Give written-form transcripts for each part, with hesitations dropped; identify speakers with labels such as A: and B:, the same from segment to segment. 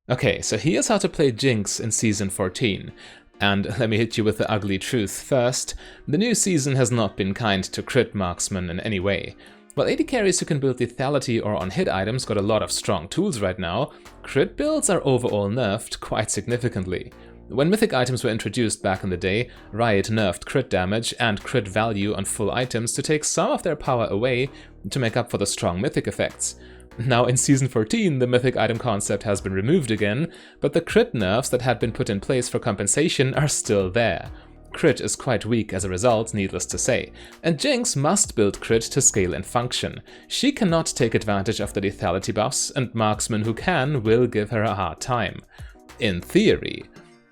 A: Okay, so here's how to play Jinx in Season 14. And let me hit you with the ugly truth first. The new season has not been kind to crit marksmen in any way. While AD carries who can build lethality or on-hit items got a lot of strong tools right now, crit builds are overall nerfed quite significantly. When mythic items were introduced back in the day, Riot nerfed crit damage and crit value on full items to take some of their power away to make up for the strong mythic effects. Now in Season 14, the mythic item concept has been removed again, but the crit nerfs that had been put in place for compensation are still there. Crit is quite weak as a result, needless to say, and Jinx must build crit to scale and function. She cannot take advantage of the lethality buffs, and marksmen who can will give her a hard time. In theory.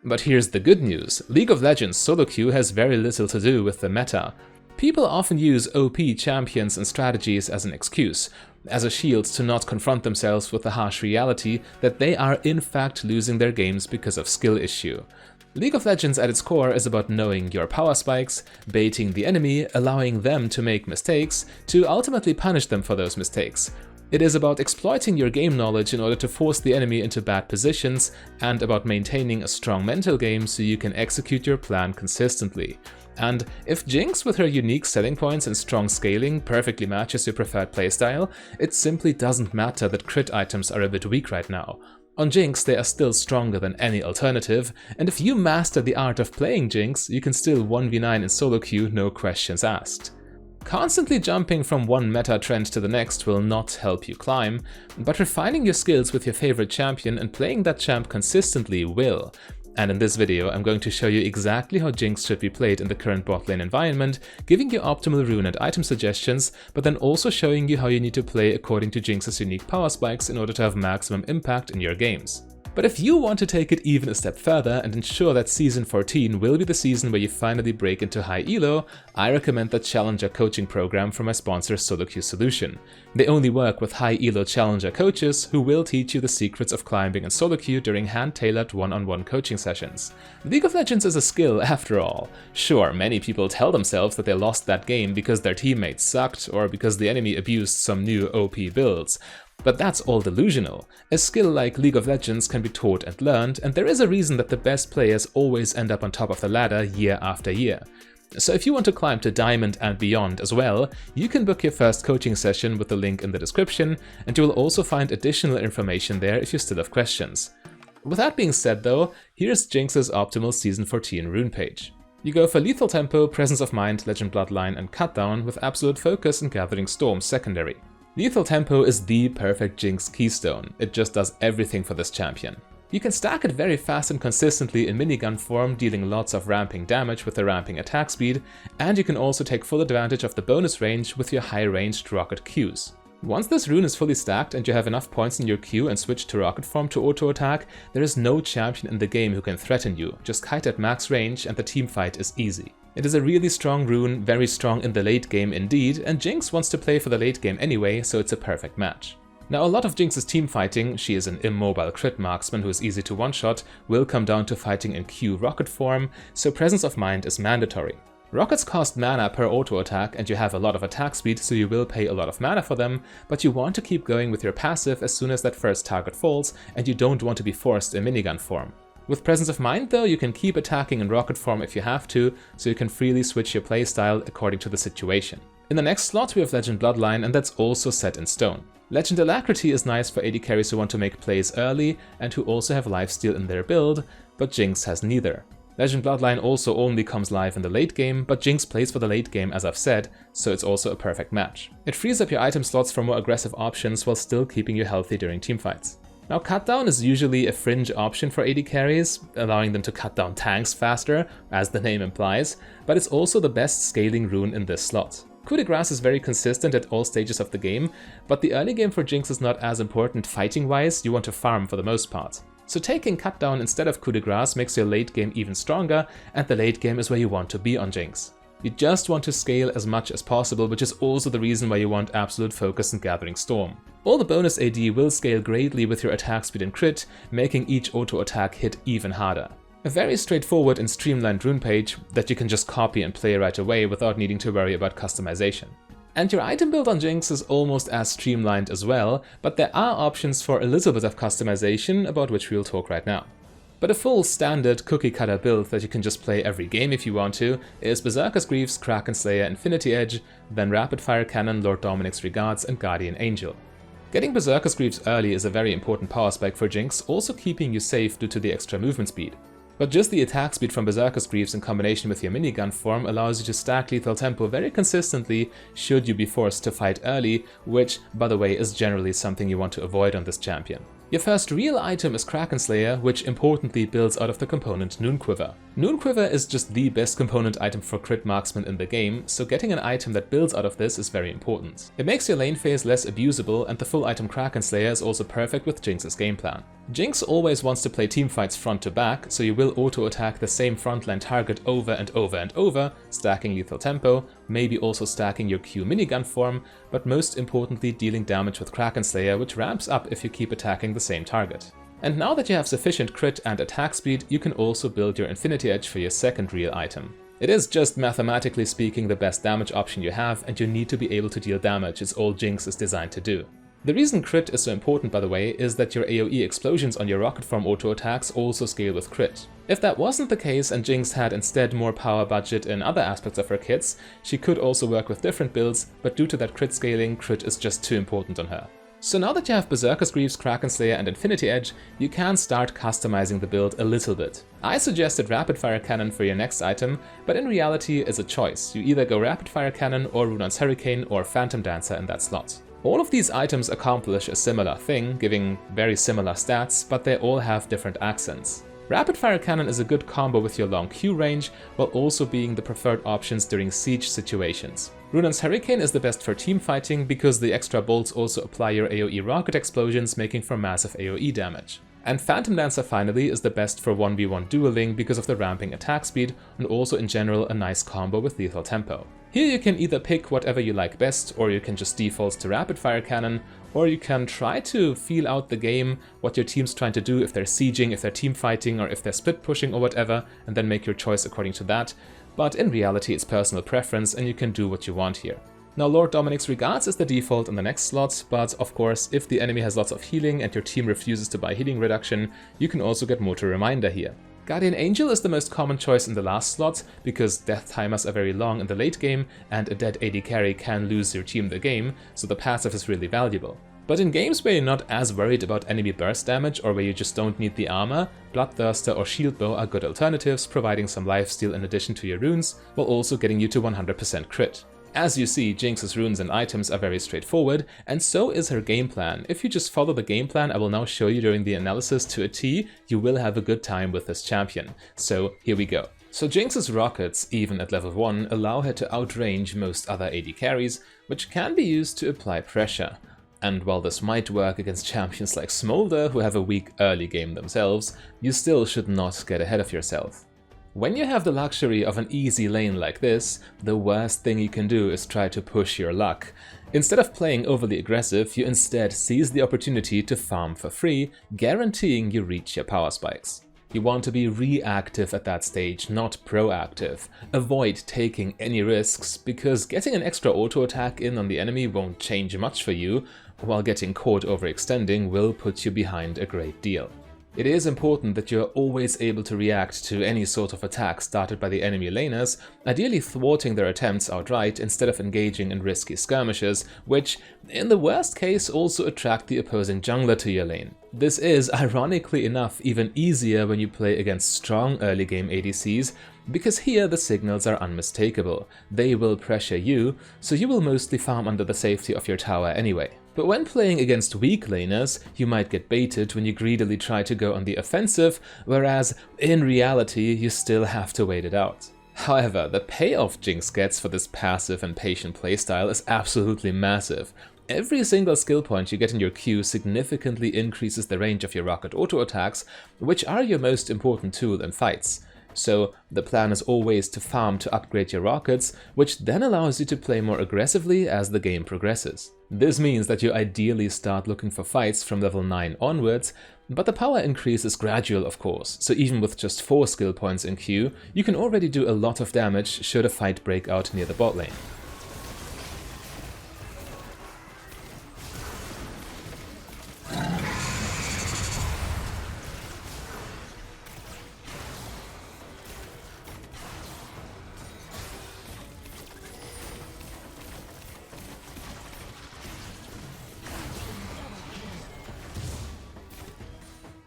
A: But here's the good news, League of Legends solo queue has very little to do with the meta. People often use OP champions and strategies as an excuse, as a shield to not confront themselves with the harsh reality that they are in fact losing their games because of skill issue. League of Legends at its core is about knowing your power spikes, baiting the enemy, allowing them to make mistakes, to ultimately punish them for those mistakes. It is about exploiting your game knowledge in order to force the enemy into bad positions, and about maintaining a strong mental game so you can execute your plan consistently. And if Jinx with her unique selling points and strong scaling perfectly matches your preferred playstyle, it simply doesn't matter that crit items are a bit weak right now. On Jinx they are still stronger than any alternative, and if you master the art of playing Jinx, you can still 1v9 in solo queue, no questions asked. Constantly jumping from one meta trend to the next will not help you climb, but refining your skills with your favorite champion and playing that champ consistently will. And in this video, I'm going to show you exactly how Jinx should be played in the current bot lane environment, giving you optimal rune and item suggestions, but then also showing you how you need to play according to Jinx's unique power spikes in order to have maximum impact in your games. But if you want to take it even a step further and ensure that Season 14 will be the season where you finally break into high elo, I recommend the Challenger coaching program from my sponsor Solo Queue Solution. They only work with high elo Challenger coaches who will teach you the secrets of climbing in solo queue during hand-tailored one-on-one coaching sessions. League of Legends is a skill after all. Sure, many people tell themselves that they lost that game because their teammates sucked or because the enemy abused some new OP builds. But that's all delusional. A skill like League of Legends can be taught and learned, and there is a reason that the best players always end up on top of the ladder year after year. So if you want to climb to Diamond and beyond as well, you can book your first coaching session with the link in the description, and you will also find additional information there if you still have questions. With that being said though, here's Jinx's optimal Season 14 rune page. You go for Lethal Tempo, Presence of Mind, Legend Bloodline, and Cutdown with Absolute Focus and Gathering Storm secondary. Lethal Tempo is the perfect Jinx keystone, it just does everything for this champion. You can stack it very fast and consistently in minigun form, dealing lots of ramping damage with the ramping attack speed, and you can also take full advantage of the bonus range with your high-ranged rocket Qs. Once this rune is fully stacked and you have enough points in your Q and switch to rocket form to auto-attack, there is no champion in the game who can threaten you, just kite at max range and the teamfight is easy. It is a really strong rune, very strong in the late game indeed, and Jinx wants to play for the late game anyway, so it's a perfect match. Now a lot of Jinx's team fighting, she is an immobile crit marksman who is easy to one-shot, will come down to fighting in Q rocket form, so Presence of Mind is mandatory. Rockets cost mana per auto attack and you have a lot of attack speed, so you will pay a lot of mana for them, but you want to keep going with your passive as soon as that first target falls, and you don't want to be forced in minigun form. With Presence of Mind though, you can keep attacking in rocket form if you have to, so you can freely switch your playstyle according to the situation. In the next slot we have Legend Bloodline, and that's also set in stone. Legend Alacrity is nice for AD carries who want to make plays early and who also have lifesteal in their build, but Jinx has neither. Legend Bloodline also only comes live in the late game, but Jinx plays for the late game as I've said, so it's also a perfect match. It frees up your item slots for more aggressive options while still keeping you healthy during teamfights. Now Cutdown is usually a fringe option for AD carries, allowing them to cut down tanks faster, as the name implies, but it's also the best scaling rune in this slot. Coup de Grace is very consistent at all stages of the game, but the early game for Jinx is not as important fighting-wise, you want to farm for the most part. So taking Cutdown instead of Coup de Grace makes your late game even stronger, and the late game is where you want to be on Jinx. You just want to scale as much as possible, which is also the reason why you want Absolute Focus and Gathering Storm. All the bonus AD will scale greatly with your attack speed and crit, making each auto attack hit even harder. A very straightforward and streamlined rune page that you can just copy and play right away without needing to worry about customization. And your item build on Jinx is almost as streamlined as well, but there are options for a little bit of customization about which we'll talk right now. But a full standard cookie cutter build that you can just play every game if you want to is Berserker's Greaves, Kraken Slayer, Infinity Edge, then Rapid Fire Cannon, Lord Dominic's Regards, and Guardian Angel. Getting Berserker's Greaves early is a very important power spike for Jinx, also keeping you safe due to the extra movement speed. But just the attack speed from Berserker's Greaves in combination with your minigun form allows you to stack lethal tempo very consistently should you be forced to fight early, which, by the way, is generally something you want to avoid on this champion. Your first real item is Kraken Slayer, which importantly builds out of the component Noonquiver. Noonquiver is just the best component item for crit marksman in the game, so getting an item that builds out of this is very important. It makes your lane phase less abusable, and the full item Kraken Slayer is also perfect with Jinx's game plan. Jinx always wants to play teamfights front to back, so you will auto-attack the same frontline target over and over and over, stacking lethal tempo, maybe also stacking your Q minigun form, but most importantly dealing damage with Kraken Slayer, which ramps up if you keep attacking the same target. And now that you have sufficient crit and attack speed, you can also build your Infinity Edge for your second real item. It is just mathematically speaking the best damage option you have, and you need to be able to deal damage, it's all Jinx is designed to do. The reason crit is so important, by the way, is that your AoE explosions on your rocket form auto attacks also scale with crit. If that wasn't the case and Jinx had instead more power budget in other aspects of her kits, she could also work with different builds, but due to that crit scaling, crit is just too important on her. So now that you have Berserker's Greaves, Kraken Slayer and Infinity Edge, you can start customizing the build a little bit. I suggested Rapid Fire Cannon for your next item, but in reality it's a choice. You either go Rapid Fire Cannon or Runon's Hurricane or Phantom Dancer in that slot. All of these items accomplish a similar thing, giving very similar stats, but they all have different accents. Rapid Fire Cannon is a good combo with your long Q range, while also being the preferred options during siege situations. Runon's Hurricane is the best for team fighting because the extra bolts also apply your AoE rocket explosions, making for massive AoE damage. And Phantom Dancer finally is the best for 1v1 dueling because of the ramping attack speed, and also in general a nice combo with lethal tempo. Here you can either pick whatever you like best, or you can just default to Rapid Fire Cannon, or you can try to feel out the game, what your team's trying to do, if they're sieging, if they're team fighting, or if they're split pushing or whatever, and then make your choice according to that. But in reality it's personal preference and you can do what you want here. Now Lord Dominic's Regards is the default in the next slot, but of course if the enemy has lots of healing and your team refuses to buy healing reduction, you can also get Motor Reminder here. Guardian Angel is the most common choice in the last slot, because death timers are very long in the late game and a dead AD carry can lose your team the game, so the passive is really valuable. But in games where you're not as worried about enemy burst damage or where you just don't need the armor, Bloodthirster or Shield Bow are good alternatives, providing some lifesteal in addition to your runes, while also getting you to 100% crit. As you see, Jinx's runes and items are very straightforward, and so is her game plan. If you just follow the game plan I will now show you during the analysis to a T, you will have a good time with this champion. So here we go. So Jinx's rockets, even at level 1, allow her to outrange most other AD carries, which can be used to apply pressure. And while this might work against champions like Smolder, who have a weak early game themselves, you still should not get ahead of yourself. When you have the luxury of an easy lane like this, the worst thing you can do is try to push your luck. Instead of playing overly aggressive, you instead seize the opportunity to farm for free, guaranteeing you reach your power spikes. You want to be reactive at that stage, not proactive. Avoid taking any risks, because getting an extra auto attack in on the enemy won't change much for you, while getting caught overextending will put you behind a great deal. It is important that you're always able to react to any sort of attack started by the enemy laners, ideally thwarting their attempts outright instead of engaging in risky skirmishes, which, in the worst case, also attract the opposing jungler to your lane. This is, ironically enough, even easier when you play against strong early game ADCs, because here the signals are unmistakable. They will pressure you, so you will mostly farm under the safety of your tower anyway. But when playing against weak laners, you might get baited when you greedily try to go on the offensive, whereas in reality you still have to wait it out. However, the payoff Jinx gets for this passive and patient playstyle is absolutely massive. Every single skill point you get in your Q significantly increases the range of your rocket auto attacks, which are your most important tool in fights. So the plan is always to farm to upgrade your rockets, which then allows you to play more aggressively as the game progresses. This means that you ideally start looking for fights from level 9 onwards, but the power increase is gradual of course, so even with just 4 skill points in Q, you can already do a lot of damage should a fight break out near the bot lane.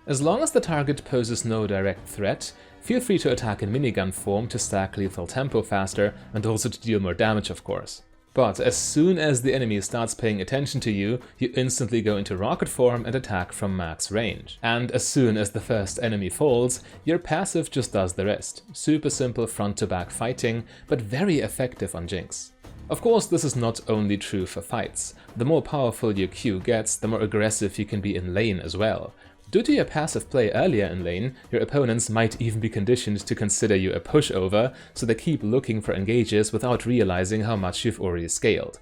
A: As long as the target poses no direct threat, feel free to attack in minigun form to stack lethal tempo faster and also to deal more damage, of course. But as soon as the enemy starts paying attention to you, you instantly go into rocket form and attack from max range. And as soon as the first enemy falls, your passive just does the rest. Super simple front to back fighting, but very effective on Jinx. Of course, this is not only true for fights. The more powerful your Q gets, the more aggressive you can be in lane as well. Due to your passive play earlier in lane, your opponents might even be conditioned to consider you a pushover, so they keep looking for engages without realizing how much you've already scaled.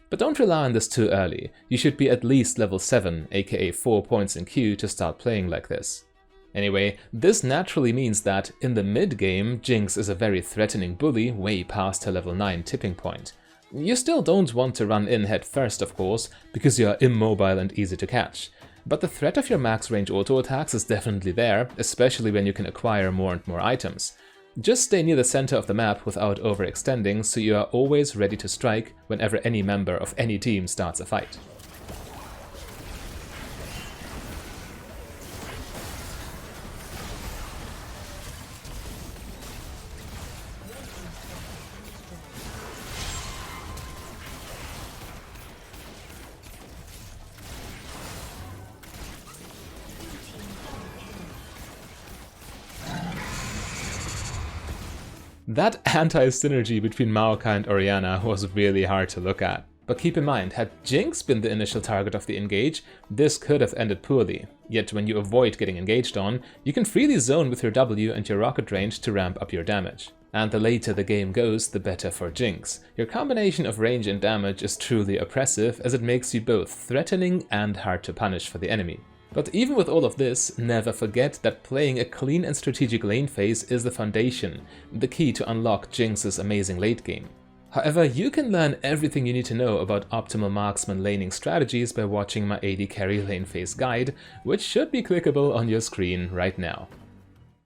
A: But don't rely on this too early. You should be at least level 7, aka 4 points in Q, to start playing like this. Anyway, this naturally means that, in the mid-game, Jinx is a very threatening bully way past her level 9 tipping point. You still don't want to run in head first, of course, because you are immobile and easy to catch. But the threat of your max range auto attacks is definitely there, especially when you can acquire more and more items. Just stay near the center of the map without overextending, so you are always ready to strike whenever any member of any team starts a fight. That anti-synergy between Maokai and Orianna was really hard to look at. But keep in mind, had Jinx been the initial target of the engage, this could have ended poorly. Yet when you avoid getting engaged on, you can freely zone with your W and your rocket range to ramp up your damage. And the later the game goes, the better for Jinx. Your combination of range and damage is truly oppressive, as it makes you both threatening and hard to punish for the enemy. But even with all of this, never forget that playing a clean and strategic lane phase is the foundation, the key to unlock Jinx's amazing late game. However, you can learn everything you need to know about optimal marksman laning strategies by watching my AD carry lane phase guide, which should be clickable on your screen right now.